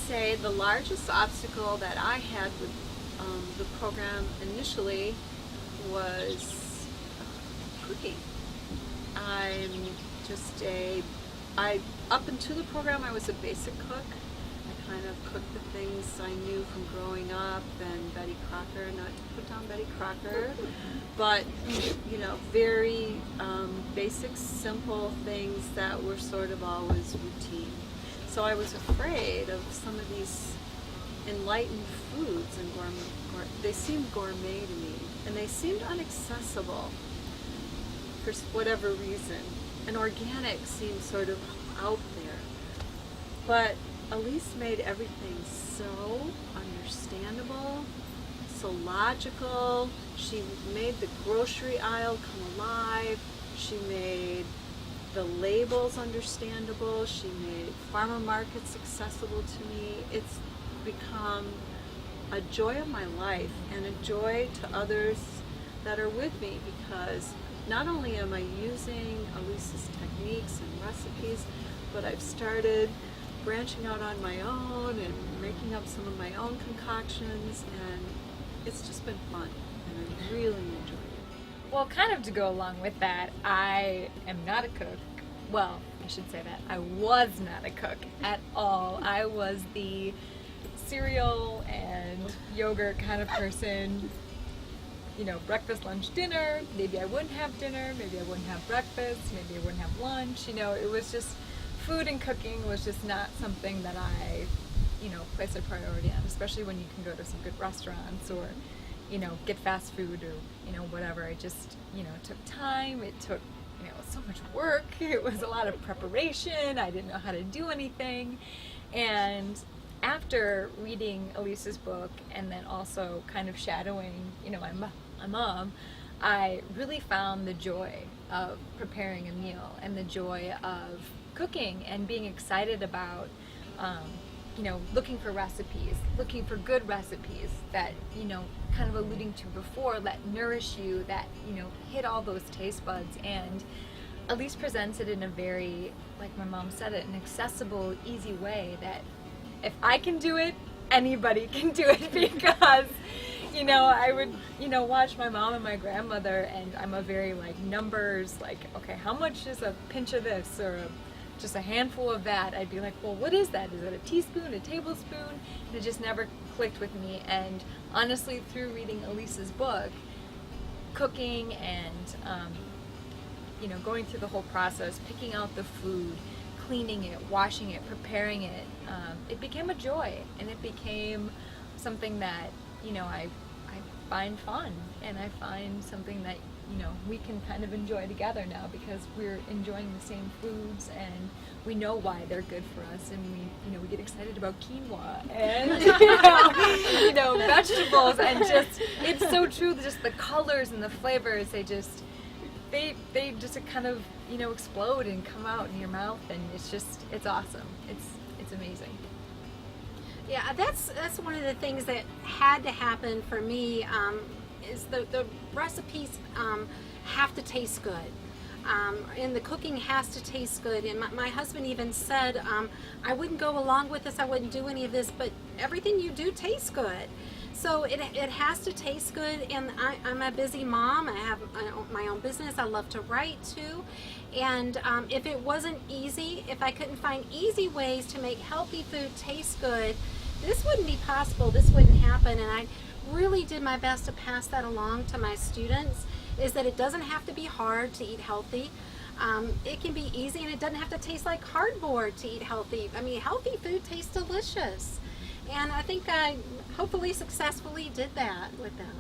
say the largest obstacle that I had with the program initially was cooking. I'm just up until the program, I was a basic cook. I kind of cooked the things I knew from growing up, and Betty Crocker, not to put down Betty Crocker, but, very basic, simple things that were sort of always routine. So I was afraid of some of these enlightened foods, and they seemed gourmet to me, and they seemed inaccessible for whatever reason. And organic seemed sort of out there. But Elise made everything so understandable, so logical. She made the grocery aisle come alive. She made the labels understandable. She made farmer markets accessible to me. It's become a joy of my life and a joy to others that are with me, because not only am I using Elise's techniques and recipes, but I've started branching out on my own and making up some of my own concoctions, and it's just been fun, and I really enjoy it. Well, kind of to go along with that, I am not a cook. Well, I should say that. I was not a cook at all. I was the cereal and yogurt kind of person. Breakfast, lunch, dinner. Maybe I wouldn't have dinner, maybe I wouldn't have breakfast, maybe I wouldn't have lunch. It was just, food and cooking was just not something that I, placed a priority on, especially when you can go to some good restaurants or, get fast food or, whatever. I just, took time. It took, so much work. It was a lot of preparation. I didn't know how to do anything. And after reading Elise's book and then also kind of shadowing, my mom, I really found the joy of preparing a meal and the joy of cooking and being excited about, looking for recipes, looking for good recipes that, kind of alluding to before, that nourish you, that, hit all those taste buds. And Elise presents it in a very, like my mom said it, an accessible, easy way that if I can do it, anybody can do it, because I would, watch my mom and my grandmother, and I'm a very numbers, okay, how much is a pinch of this or just a handful of that? I'd be like, well, what is that? Is it a teaspoon, a tablespoon? And it just never clicked with me. And honestly, through reading Elise's book, cooking and, going through the whole process, picking out the food, cleaning it, washing it, preparing it, it became a joy, and it became something that, I find fun, and I find something that, we can kind of enjoy together now, because we're enjoying the same foods and we know why they're good for us, and we get excited about quinoa and vegetables, and just, it's so true, just the colors and the flavors, they just kind of explode and come out in your mouth, and it's awesome. It's amazing. Yeah, that's one of the things that had to happen for me, is the recipes have to taste good. And the cooking has to taste good. And my husband even said, I wouldn't go along with this, I wouldn't do any of this, but everything you do tastes good. So it has to taste good, and I'm a busy mom. I have my own business. I love to write too. And if it wasn't easy, if I couldn't find easy ways to make healthy food taste good, this wouldn't be possible. This wouldn't happen. And I really did my best to pass that along to my students, is that it doesn't have to be hard to eat healthy. It can be easy, and it doesn't have to taste like cardboard to eat healthy. I mean, healthy food tastes delicious. And I think I hopefully successfully did that with them.